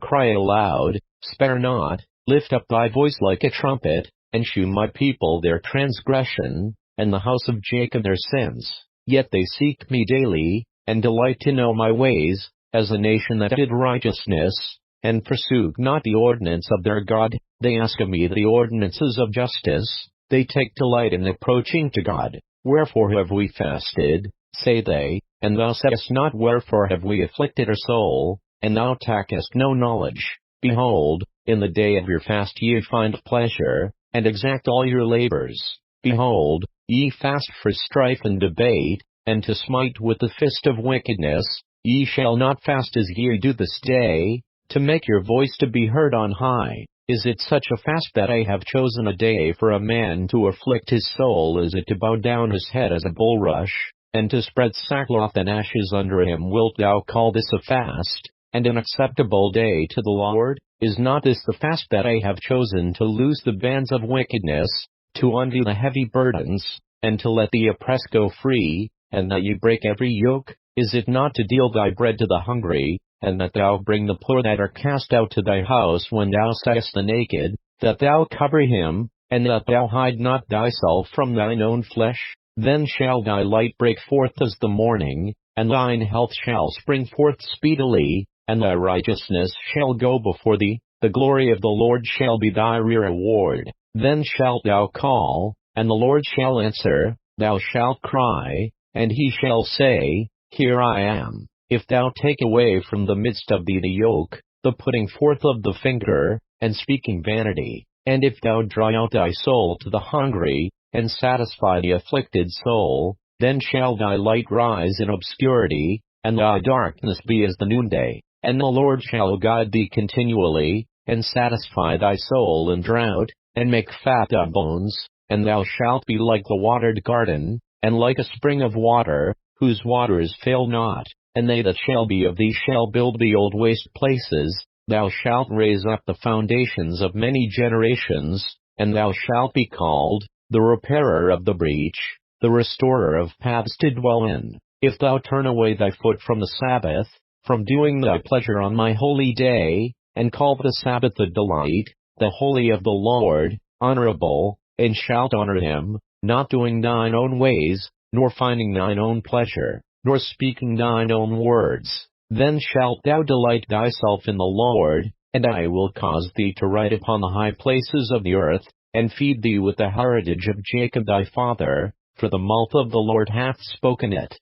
Cry aloud, spare not, lift up thy voice like a trumpet, and shew my people their transgression, and the house of Jacob their sins. Yet they seek me daily, and delight to know my ways, as a nation that did righteousness, and forsook not the ordinance of their God. They ask of me the ordinances of justice, they take delight in approaching to God. Wherefore have we fasted, say they, and thou sayest not. Wherefore have we afflicted our soul, and thou takest no knowledge? Behold, in the day of your fast ye find pleasure, and exact all your labors. Behold, ye fast for strife and debate, and to smite with the fist of wickedness. Ye shall not fast as ye do this day, to make your voice to be heard on high. Is it such a fast that I have chosen a day for a man to afflict his soul? Is it to bow down his head as a bulrush, and to spread sackcloth and ashes under him? Wilt thou call this a fast, and an acceptable day to the Lord? Is not this the fast that I have chosen, to loose the bands of wickedness, to undo the heavy burdens, and to let the oppressed go free, and that ye break every yoke? Is it not to deal thy bread to the hungry, and that thou bring the poor that are cast out to thy house? When thou seest the naked, that thou cover him, and that thou hide not thyself from thine own flesh? Then shall thy light break forth as the morning, and thine health shall spring forth speedily, and thy righteousness shall go before thee. The glory of the Lord shall be thy reward. Then shalt thou call, and the Lord shall answer. Thou shalt cry, and he shall say, Here I am. If thou take away from the midst of thee the yoke, the putting forth of the finger, and speaking vanity, and if thou draw out thy soul to the hungry, and satisfy the afflicted soul, then shall thy light rise in obscurity, and thy darkness be as the noonday. And the Lord shall guide thee continually, and satisfy thy soul in drought, and make fat thy bones, and thou shalt be like the watered garden, and like a spring of water, whose waters fail not. And they that shall be of thee shall build the old waste places. Thou shalt raise up the foundations of many generations, and thou shalt be called the repairer of the breach, the restorer of paths to dwell in. If thou turn away thy foot from the Sabbath, from doing thy pleasure on my holy day, and call the Sabbath a delight, the holy of the Lord, honorable, and shalt honor him, not doing thine own ways, nor finding thine own pleasure, nor speaking thine own words, then shalt thou delight thyself in the Lord, and I will cause thee to ride upon the high places of the earth, and feed thee with the heritage of Jacob thy father, for the mouth of the Lord hath spoken it.